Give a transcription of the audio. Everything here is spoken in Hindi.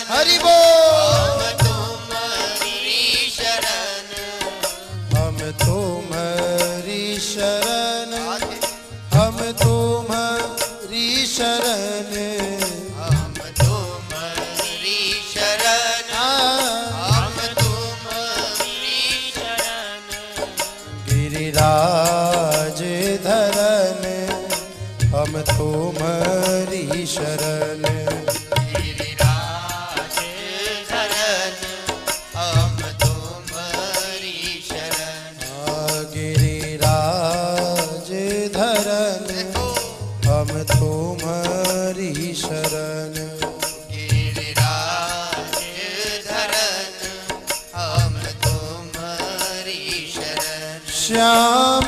हरि बोल। हम तुम्हारी शरण, हम तुम्हारी शरण, हम तुम्हारी शरण, हम तुम्हारी शरण। गिरिराज धरन हम तुम्हारी शरण, गिरिराज धरन हम तुम्हारी शरण। गिरिराज धरन हम तुम्हारी शरण, गिरिराज धरन हम तुम्हारी शरण। श्याम